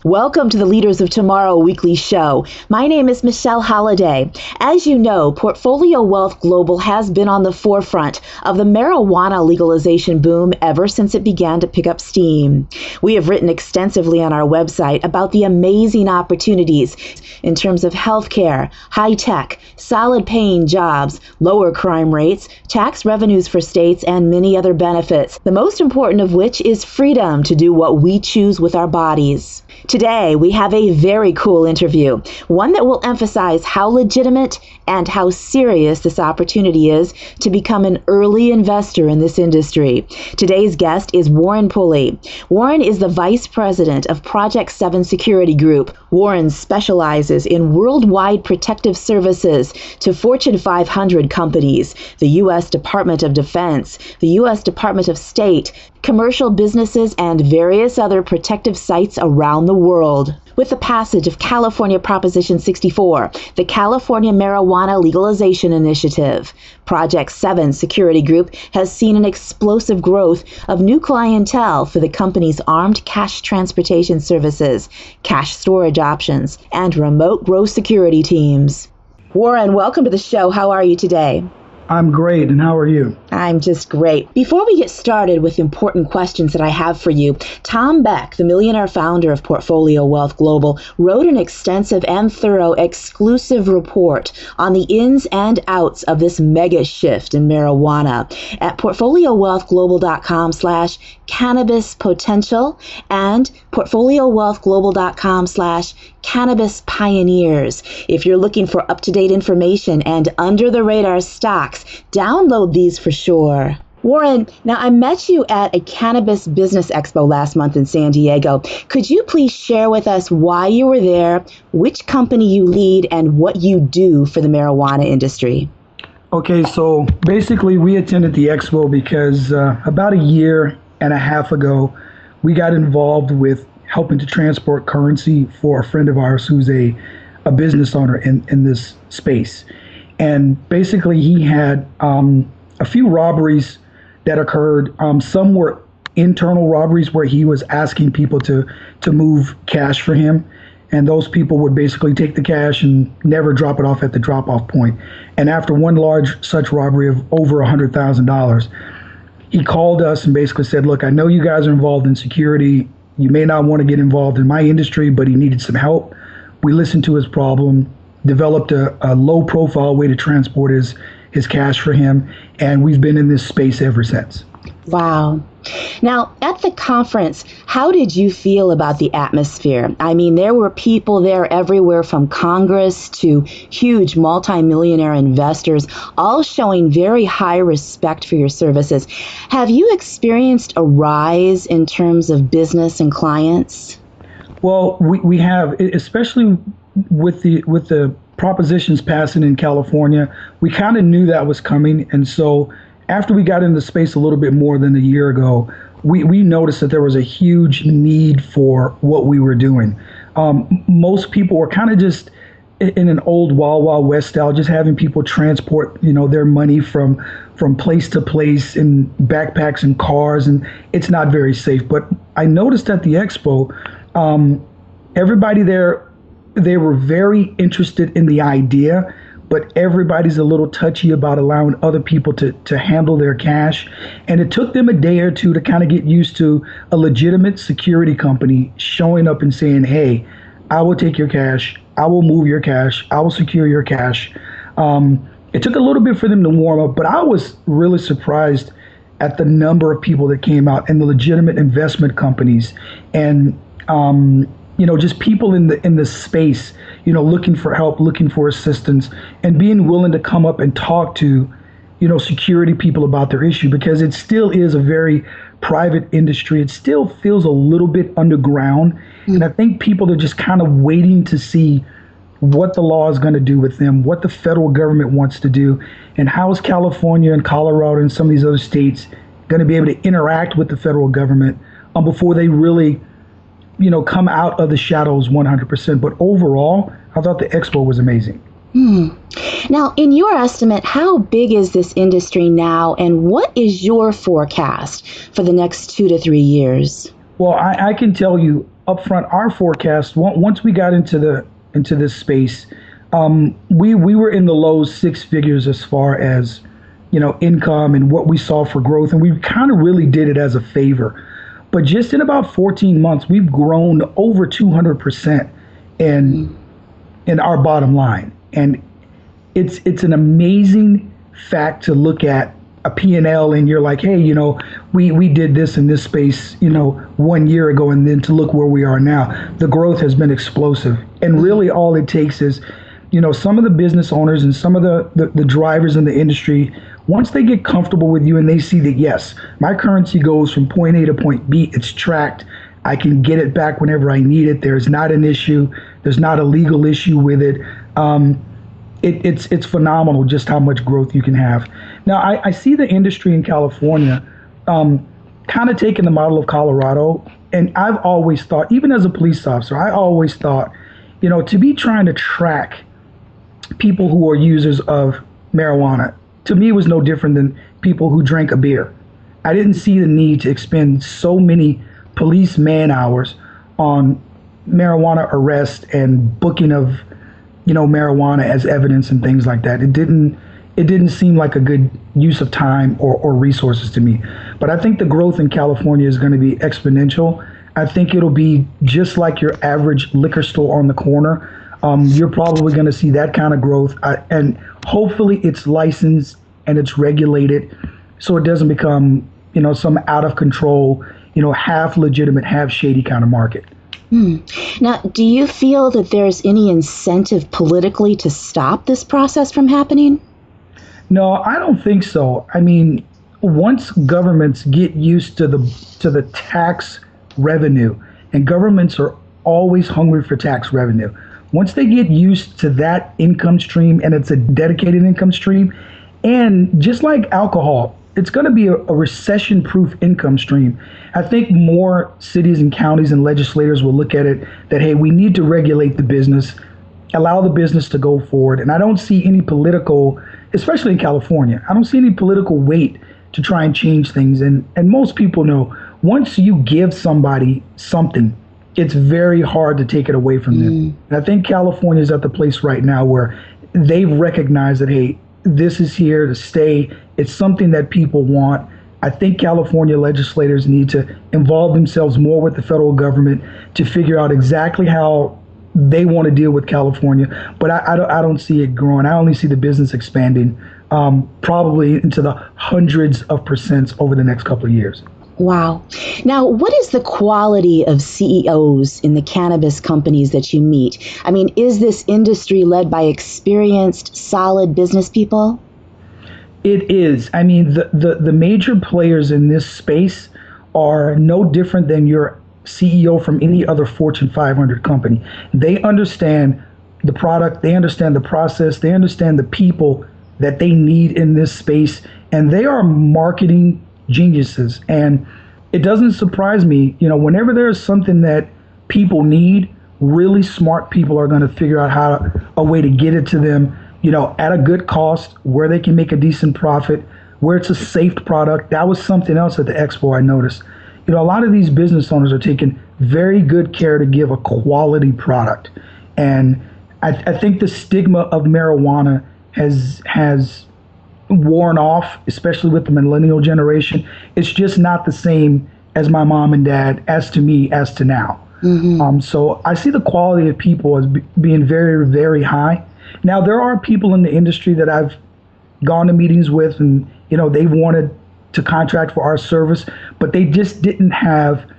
Welcome to the Leaders of Tomorrow weekly show. My name is Michelle Holliday. As you know, Portfolio Wealth Global has been on the forefront of the marijuana legalization boom ever since it began to pick up steam. We have written extensively on our website about the amazing opportunities in terms of healthcare, high tech, solid paying jobs, lower crime rates, tax revenues for states, and many other benefits, the most important of which is freedom to do what we choose with our bodies. Today, we have a very cool interview, one that will emphasize how legitimate and how serious this opportunity is to become an early investor in this industry. Today's guest is Warren Pulley. Warren is the Vice President of Project 7 Security Group. Warren specializes in worldwide protective services to Fortune 500 companies, the U.S. Department of Defense, the U.S. Department of State, commercial businesses, and various other protective sites around the world. With the passage of California Proposition 64, the California Marijuana Legalization Initiative, Project 7 Security Group has seen an explosive growth of new clientele for the company's armed cash transportation services, cash storage options, and remote growth security teams. Warren, welcome to the show. How are you today? I'm great, and how are you? I'm just great. Before we get started with important questions that I have for you, Tom Beck, the millionaire founder of Portfolio Wealth Global, wrote an extensive and thorough exclusive report on the ins and outs of this mega shift in marijuana at portfoliowealthglobal.com/cannabis potential and portfoliowealthglobal.com/cannabis pioneers. If you're looking for up-to-date information and under-the-radar stocks, download these for sure. Warren, now I met you at a Cannabis Business Expo last month in San Diego. Could you please share with us why you were there, which company you lead, and what you do for the marijuana industry? Okay, so basically we attended the Expo because about a year and a half ago, we got involved with helping to transport currency for a friend of ours who's a business owner in this space. And basically he had a few robberies that occurred. Some were internal robberies where he was asking people to move cash for him. And those people would basically take the cash and never drop it off at the drop-off point. And after one large such robbery of over $100,000, he called us and basically said, look, I know you guys are involved in security. You may not want to get involved in my industry, but he needed some help. We listened to his problem, developed a low-profile way to transport his cash for him, and we've been in this space ever since. Wow. Now, at the conference, how did you feel about the atmosphere? I mean, there were people there everywhere from Congress to huge multimillionaire investors, all showing very high respect for your services. Have you experienced a rise in terms of business and clients? Well, we have, especially with the propositions passing in California. We kind of knew that was coming, and so after we got into space a little bit more than a year ago, we noticed that there was a huge need for what we were doing. Most people were kind of just in an old Wild Wild West style, just having people transport, their money from place to place in backpacks and cars, and it's not very safe. But I noticed at the Expo, everybody there, they were very interested in the idea, but everybody's a little touchy about allowing other people to handle their cash. And it took them a day or two to kind of get used to a legitimate security company showing up and saying, hey, I will take your cash, I will move your cash, I will secure your cash. It took a little bit for them to warm up, but I was really surprised at the number of people that came out and the legitimate investment companies and just people in the space, looking for help, looking for assistance, and being willing to come up and talk to, security people about their issue, because it still is a very private industry. It still feels a little bit underground. And I think people are just kind of waiting to see what the law is going to do with them, what the federal government wants to do, and how is California and Colorado and some of these other states going to be able to interact with the federal government before they really come out of the shadows 100%. But overall, I thought the Expo was amazing. Now, in your estimate, how big is this industry now, and what is your forecast for the next 2 to 3 years? Well, I can tell you, upfront, our forecast, once we got into this space, we were in the low six figures as far as, income and what we saw for growth, and we kind of really did it as a favor. But just in about 14 months, we've grown over 200% in our bottom line, and it's an amazing fact to look at a P&L and you're like, hey, we did this in this space, 1 year ago, and then to look where we are now, the growth has been explosive. And really all it takes is, some of the business owners and some of the drivers in the industry, once they get comfortable with you and they see that, yes, my currency goes from point A to point B, it's tracked, I can get it back whenever I need it, there's not an issue, there's not a legal issue with it. It's phenomenal just how much growth you can have. Now, I see the industry in California kind of taking the model of Colorado, and I've always thought, even as a police officer, I always thought, to be trying to track people who are users of marijuana, to me was no different than people who drank a beer. I didn't see the need to expend so many police man hours on marijuana arrest and booking of marijuana as evidence and things like that. It didn't seem like a good use of time or resources to me. But I think the growth in California is going to be exponential. I think it'll be just like your average liquor store on the corner. You're probably going to see that kind of growth, and hopefully it's licensed and it's regulated, so it doesn't become some out of control, half legitimate, half shady kind of market. Now, do you feel that there's any incentive politically to stop this process from happening? No, I don't think so. I mean, once governments get used to the tax revenue, and governments are always hungry for tax revenue, once they get used to that income stream, and it's a dedicated income stream, and just like alcohol, it's going to be a recession-proof income stream. I think more cities and counties and legislators will look at it that, hey, we need to regulate the business, allow the business to go forward. And I don't see any political, especially in California, I don't see any political weight to try and change things. And most people know once you give somebody something, it's very hard to take it away from them. And I think California is at the place right now where they've recognized that, hey, this is here to stay. It's something that people want. I think California legislators need to involve themselves more with the federal government to figure out exactly how they want to deal with California. But I don't see it growing. I only see the business expanding probably into the hundreds of percents over the next couple of years. Wow. Now, what is the quality of CEOs in the cannabis companies that you meet? I mean, is this industry led by experienced, solid business people? It is. I mean, the major players in this space are no different than your CEO from any other Fortune 500 company. They understand the product, they understand the process, they understand the people that they need in this space, and they are marketing geniuses. And it doesn't surprise me, whenever there's something that people need, really smart people are going to figure out a way to get it to them, at a good cost, where they can make a decent profit, where it's a safe product. That was something else at the Expo I noticed. A lot of these business owners are taking very good care to give a quality product. And I think the stigma of marijuana has worn off, especially with the millennial generation. It's just not the same as my mom and dad, as to me, as to now. So I see the quality of people as being very, very high. Now, there are people in the industry that I've gone to meetings with, and they've wanted to contract for our service, but they just didn't have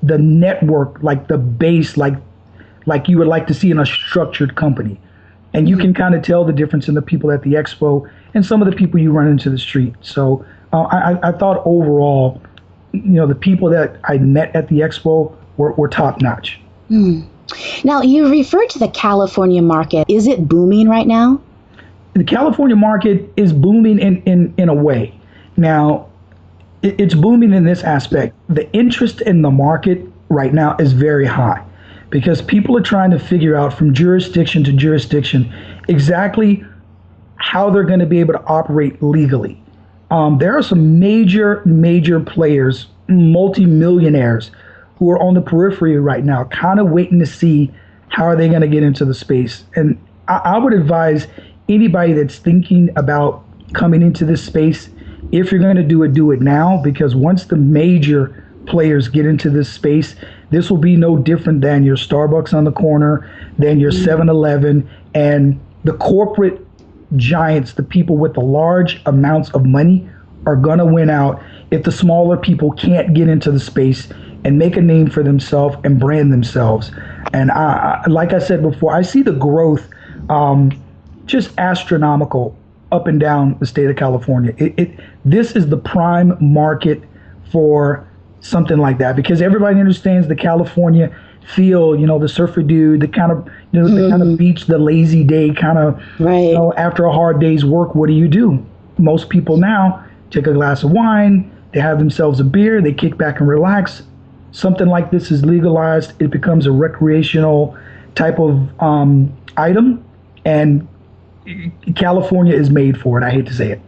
the network, like the base, like you would like to see in a structured company. And you can kind of tell the difference in the people at the Expo and some of the people you run into the street. So I thought overall, the people that I met at the Expo were top notch. Now, you referred to the California market. Is it booming right now? The California market is booming in a way. Now, it's booming in this aspect. The interest in the market right now is very high because people are trying to figure out from jurisdiction to jurisdiction exactly how they're going to be able to operate legally. There are some major players, multimillionaires, who are on the periphery right now, kind of waiting to see how are they going to get into the space. And I would advise anybody that's thinking about coming into this space, if you're going to do it now, because once the major players get into this space, this will be no different than your Starbucks on the corner, than your 7-Eleven, and the corporate giants, the people with the large amounts of money, are going to win out if the smaller people can't get into the space and make a name for themselves and brand themselves. And like I said before, I see the growth just astronomical up and down the state of California. This is the prime market for something like that, because everybody understands the California feel, the surfer dude, the kind of, the kind of beach, the lazy day kind of, right. After a hard day's work, what do? Most people now take a glass of wine, they have themselves a beer, they kick back and relax. Something like this is legalized, it becomes a recreational type of item, and California is made for it. I hate to say it.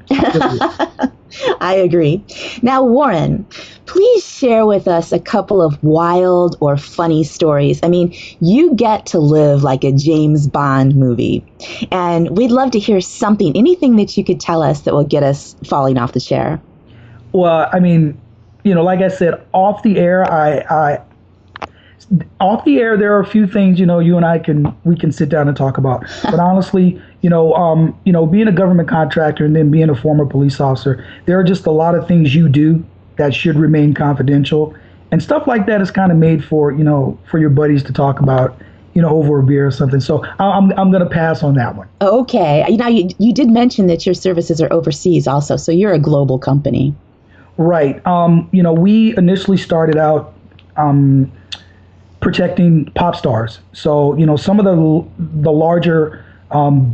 I agree. Now, Warren, please share with us a couple of wild or funny stories. I mean, you get to live like a James Bond movie, and we'd love to hear something, anything that you could tell us that will get us falling off the chair. Well, I mean, like I said, off the air, there are a few things, you and we can sit down and talk about. But honestly, being a government contractor and then being a former police officer, there are just a lot of things you do that should remain confidential, and stuff like that is kind of made for your buddies to talk about, over a beer or something. So I'm going to pass on that one. Okay. You did mention that your services are overseas also, so you're a global company. Right. We initially started out protecting pop stars. So, some of the larger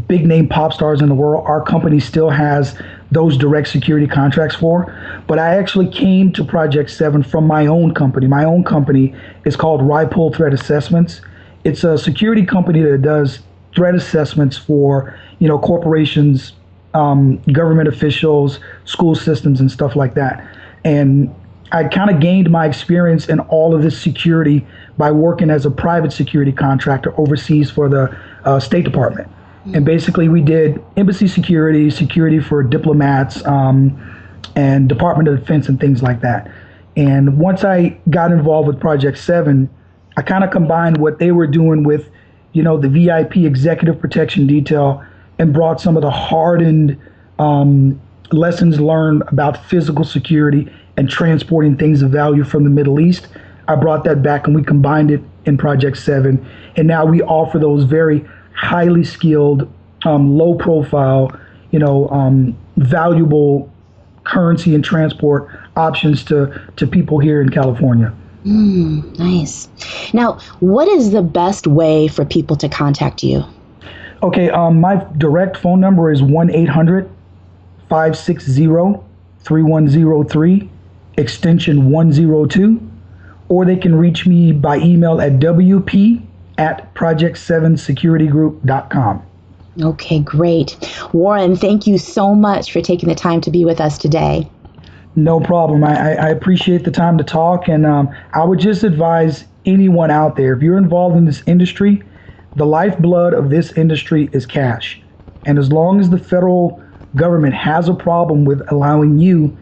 big name pop stars in the world, our company still has those direct security contracts for. But I actually came to Project 7 from my own company. My own company is called Pulley Threat Assessments. It's a security company that does threat assessments for, corporations, government officials, school systems, and stuff like that. And I kind of gained my experience in all of this security by working as a private security contractor overseas for the State Department. And basically we did embassy security for diplomats, and Department of Defense and things like that. And once I got involved with Project 7, I kind of combined what they were doing with, the VIP executive protection detail, and brought some of the hardened lessons learned about physical security and transporting things of value from the Middle East. I brought that back and we combined it in Project 7. And now we offer those very highly skilled, low profile, valuable currency and transport options to people here in California. Nice. Now, what is the best way for people to contact you? Okay, my direct phone number is 1-800-560-3103, extension 102, or they can reach me by email at wp@project7securitygroup.com. Okay, great. Warren, thank you so much for taking the time to be with us today. No problem. I appreciate the time to talk, and I would just advise anyone out there, if you're involved in this industry, the lifeblood of this industry is cash. And as long as the federal government has a problem with allowing you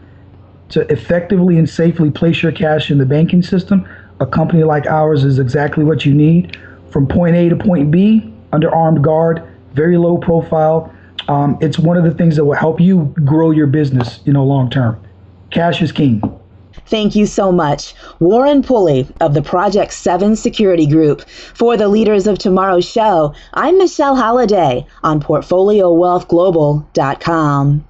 to effectively and safely place your cash in the banking system, a company like ours is exactly what you need. From point A to point B, under armed guard, very low profile. It's one of the things that will help you grow your business, long term. Cash is king. Thank you so much, Warren Pulley of the Project 7 Security Group. For the Leaders of Tomorrow's show, I'm Michelle Holliday on PortfolioWealthGlobal.com.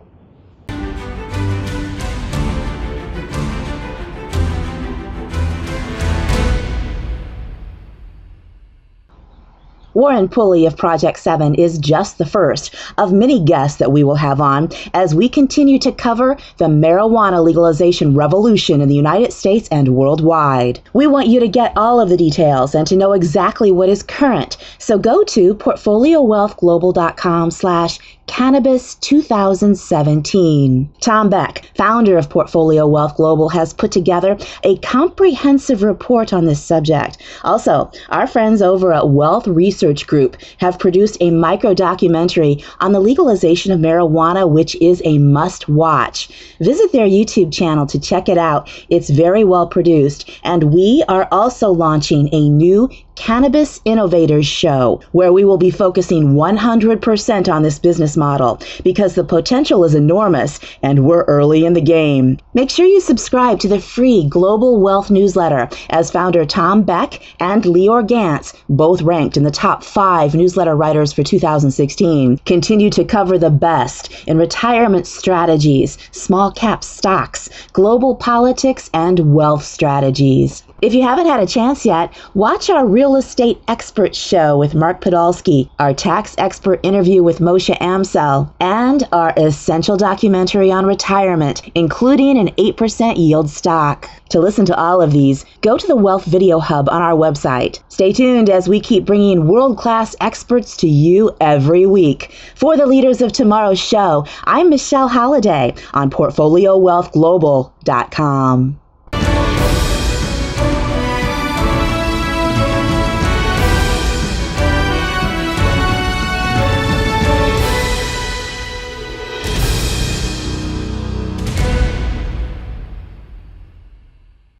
Warren Pulley of Project 7 is just the first of many guests that we will have on as we continue to cover the marijuana legalization revolution in the United States and worldwide. We want you to get all of the details and to know exactly what is current. So go to portfoliowealthglobal.com/Cannabis 2017. Tom Beck, founder of Portfolio Wealth Global, has put together a comprehensive report on this subject. Also, our friends over at Wealth Research Group have produced a micro-documentary on the legalization of marijuana, which is a must-watch. Visit their YouTube channel to check it out. It's very well produced. And we are also launching a new Cannabis Innovators Show, where we will be focusing 100% on this business model because the potential is enormous and we're early in the game. Make sure you subscribe to the free Global Wealth newsletter, as founder Tom Beck and Lior both ranked in the top 5 newsletter writers for 2016, continue to cover the best in retirement strategies, small cap stocks, global politics, and wealth strategies. If you haven't had a chance yet, watch our Real Estate Expert Show with Mark Podolsky, our Tax Expert interview with Moshe Amsel, and our essential documentary on retirement, including an 8% yield stock. To listen to all of these, go to the Wealth Video Hub on our website. Stay tuned as we keep bringing world-class experts to you every week. For the leaders of tomorrow's show, I'm Michelle Holliday on PortfolioWealthGlobal.com.